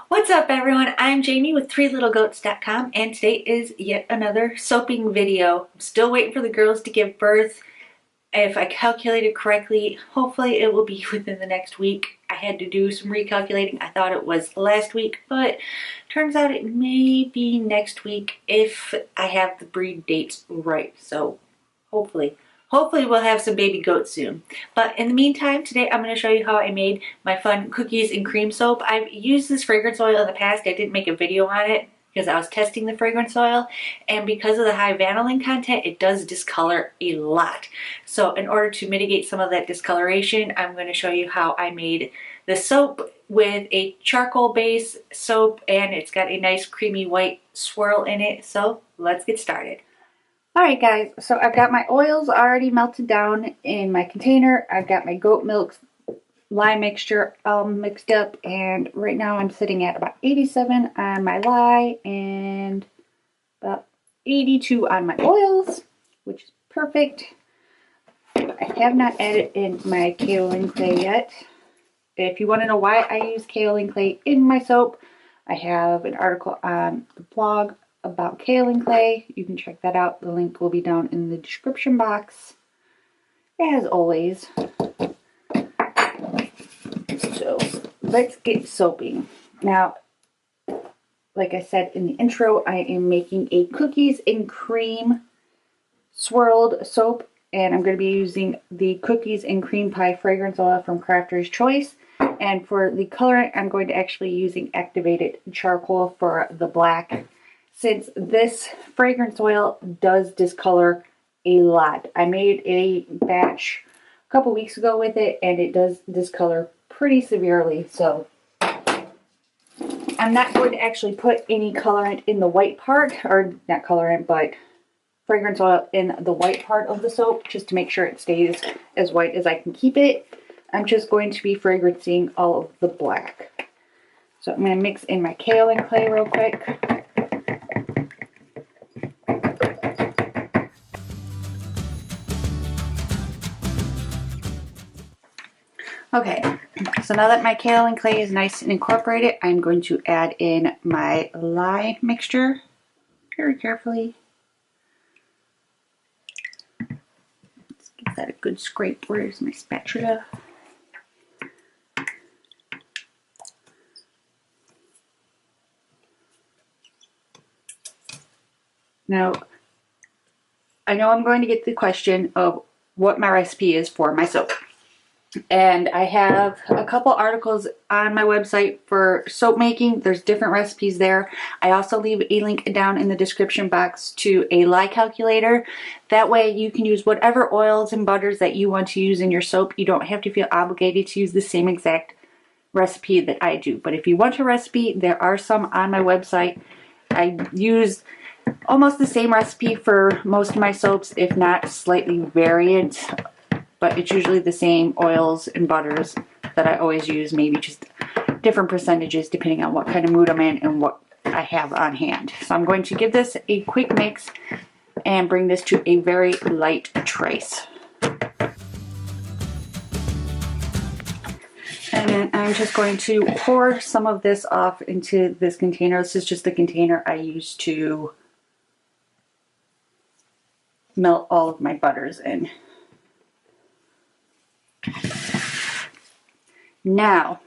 What's up everyone? I'm Jamie with threelittlegoats.com and today is yet another soaping video. I'm still waiting for the girls to give birth. If I calculated correctly, hopefully it will be within the next week. I had to do some recalculating. I thought it was last week, but turns out it may be next week if I have the breed dates right. So hopefully. Hopefully we'll have some baby goats soon. But in the meantime, today I'm going to show you how I made my fun cookies and cream soap. I've used this fragrance oil in the past. I didn't make a video on it because I was testing the fragrance oil. And because of the high vanillin content, it does discolor a lot. So in order to mitigate some of that discoloration, I'm going to show you how I made the soap with a charcoal base soap. And it's got a nice creamy white swirl in it. So let's get started. Alright guys, so I've got my oils already melted down in my container. I've got my goat milk lye mixture all mixed up, and right now I'm sitting at about 87 on my lye and about 82 on my oils, which is perfect. I have not added in my kaolin clay yet. If you want to know why I use kaolin clay in my soap, I have an article on the blog about kaolin clay. You can check that out. The link will be down in the description box, as always. So let's get soaping. Now, like I said in the intro, I am making a cookies and cream swirled soap, and I'm going to be using the cookies and cream pie fragrance oil from Crafter's Choice. And for the colorant, I'm going to actually using activated charcoal for the black, since this fragrance oil does discolor a lot. I made a batch a couple weeks ago with it, and it does discolor pretty severely. So I'm not going to actually put any colorant in the white part, or not colorant, but fragrance oil in the white part of the soap, just to make sure it stays as white as I can keep it. I'm just going to be fragrancing all of the black. So I'm going to mix in my kaolin clay real quick. Okay, so now that my kaolin clay is nice and incorporated, I'm going to add in my lye mixture very carefully. Let's give that a good scrape. Where's my spatula? Now, I know I'm going to get the question of what my recipe is for my soap. And I have a couple articles on my website for soap making. There's different recipes there. I also leave a link down in the description box to a lye calculator. That way you can use whatever oils and butters that you want to use in your soap. You don't have to feel obligated to use the same exact recipe that I do. But if you want a recipe, there are some on my website. I use almost the same recipe for most of my soaps, if not slightly variant. But it's usually the same oils and butters that I always use, maybe just different percentages depending on what kind of mood I'm in and what I have on hand. So I'm going to give this a quick mix and bring this to a very light trace. And then I'm just going to pour some of this off into this container. This is just the container I use to melt all of my butters in. Now,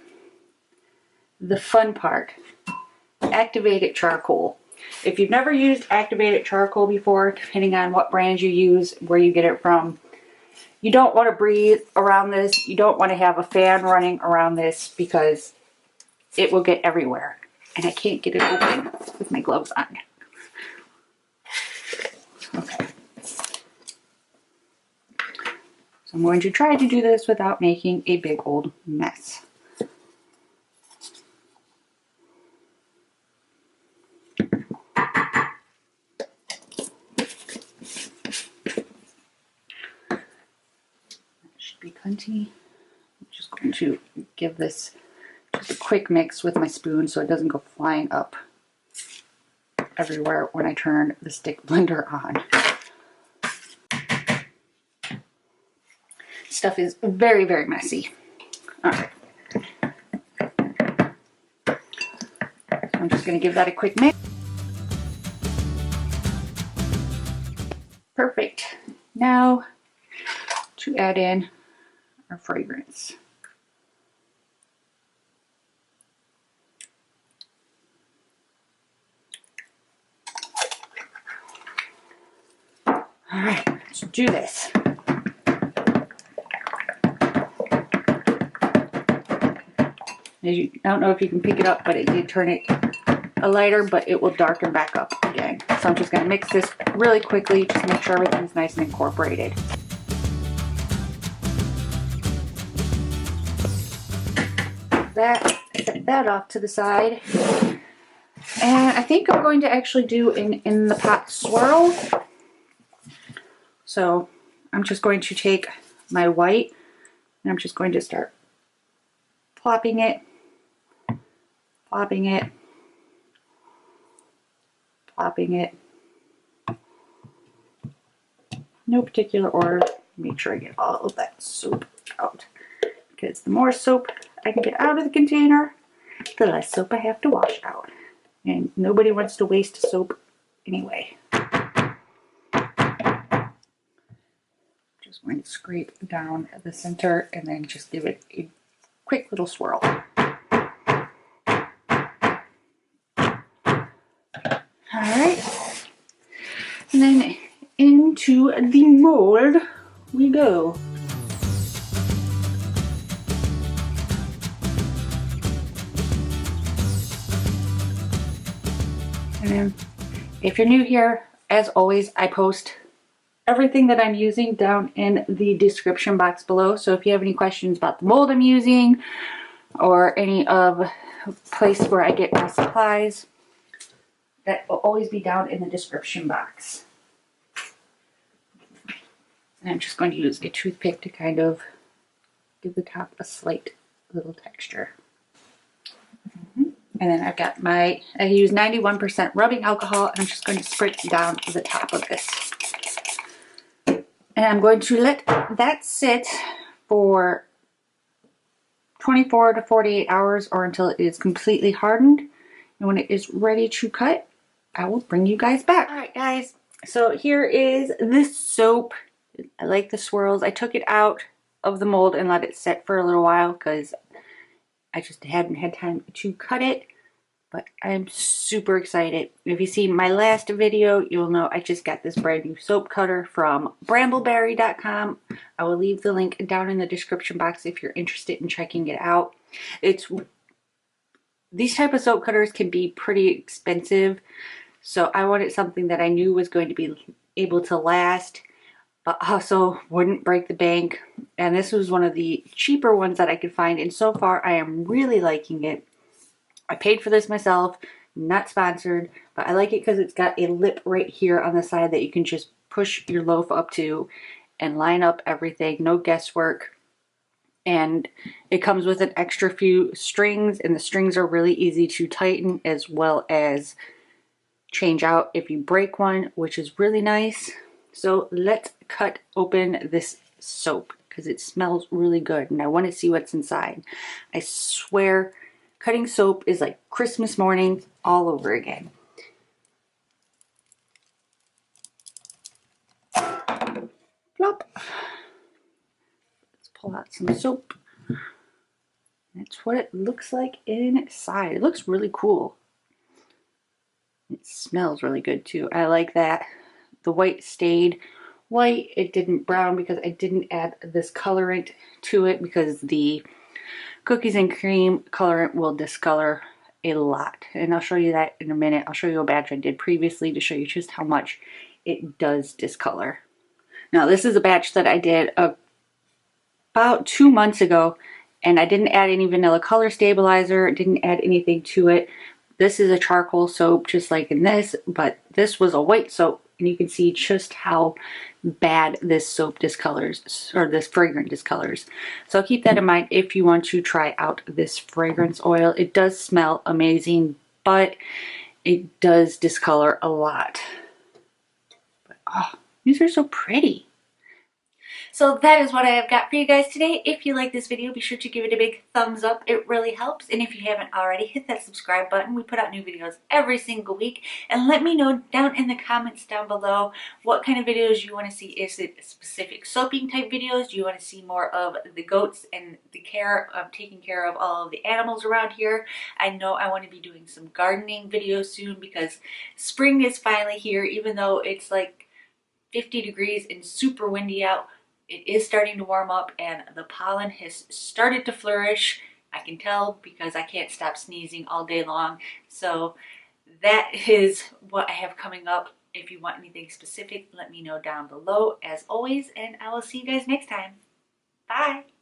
the fun part, activated charcoal. If you've never used activated charcoal before, depending on what brand you use, where you get it from, you don't want to breathe around this. You don't want to have a fan running around this because it will get everywhere. And I can't get it open with my gloves on. Okay. So I'm going to try to do this without making a big old mess. That should be plenty. I'm just going to give this just a quick mix with my spoon so it doesn't go flying up everywhere when I turn the stick blender on. Stuff is very, very messy. All right. I'm just going to give that a quick mix. Perfect. Now to add in our fragrance. All right, let's do this. I don't know if you can pick it up, but it did turn it a lighter, but it will darken back up again. So I'm just going to mix this really quickly, just make sure everything's nice and incorporated. Set that off to the side. And I think I'm going to actually do in the pot swirl. So I'm just going to take my white and I'm just going to start plopping it, plopping it, plopping it. No particular order. Make sure I get all of that soap out, because the more soap I can get out of the container, the less soap I have to wash out. And nobody wants to waste soap anyway. Just going to scrape down the center and then just give it a quick little swirl. Alright. And then into the mold we go. And then, if you're new here, as always, I post everything that I'm using down in the description box below. So if you have any questions about the mold I'm using or any of the place where I get my supplies, that will always be down in the description box. And I'm just going to use a toothpick to kind of give the top a slight little texture. And then I've got I use 91% rubbing alcohol, and I'm just going to spritz down the top of this. And I'm going to let that sit for 24 to 48 hours or until it is completely hardened. And when it is ready to cut, I will bring you guys back. All right, guys. So here is the soap. I like the swirls. I took it out of the mold and let it set for a little while because I just hadn't had time to cut it, but I'm super excited. If you see my last video, you'll know I just got this brand new soap cutter from brambleberry.com. I will leave the link down in the description box if you're interested in checking it out. These type of soap cutters can be pretty expensive, so I wanted something that I knew was going to be able to last, but also wouldn't break the bank. And this was one of the cheaper ones that I could find, and so far I am really liking it. I paid for this myself, not sponsored, but I like it because it's got a lip right here on the side that you can just push your loaf up to and line up everything, no guesswork. And it comes with an extra few strings, and the strings are really easy to tighten as well as change out if you break one, which is really nice. So let's cut open this soap because it smells really good and I want to see what's inside. I swear cutting soap is like Christmas morning all over again. Plop. Let's pull out some soap. That's what it looks like inside. It looks really cool. It smells really good too. I like that. The white stayed white. It didn't brown because I didn't add this colorant to it, because the cookies and cream colorant will discolor a lot. And I'll show you that in a minute. I'll show you a batch I did previously to show you just how much it does discolor. Now this is a batch that I did about 2 months ago, and I didn't add any vanilla color stabilizer, didn't add anything to it. This is a charcoal soap just like in this, but this was a white soap, and you can see just how bad this soap discolors, or this fragrance discolors. So keep that in mind if you want to try out this fragrance oil. It does smell amazing, but it does discolor a lot. But, oh, these are so pretty. So that is what I have got for you guys today. If you like this video, be sure to give it a big thumbs up. It really helps. And if you haven't already, hit that subscribe button. We put out new videos every single week. And let me know down in the comments down below what kind of videos you want to see. Is it specific soaping type videos? Do you want to see more of the goats and the care of taking care of all of the animals around here? I know I want to be doing some gardening videos soon because spring is finally here, even though it's like 50 degrees and super windy out. It is starting to warm up and the pollen has started to flourish. I can tell because I can't stop sneezing all day long. So that is what I have coming up. If you want anything specific, let me know down below as always, and I will see you guys next time. Bye.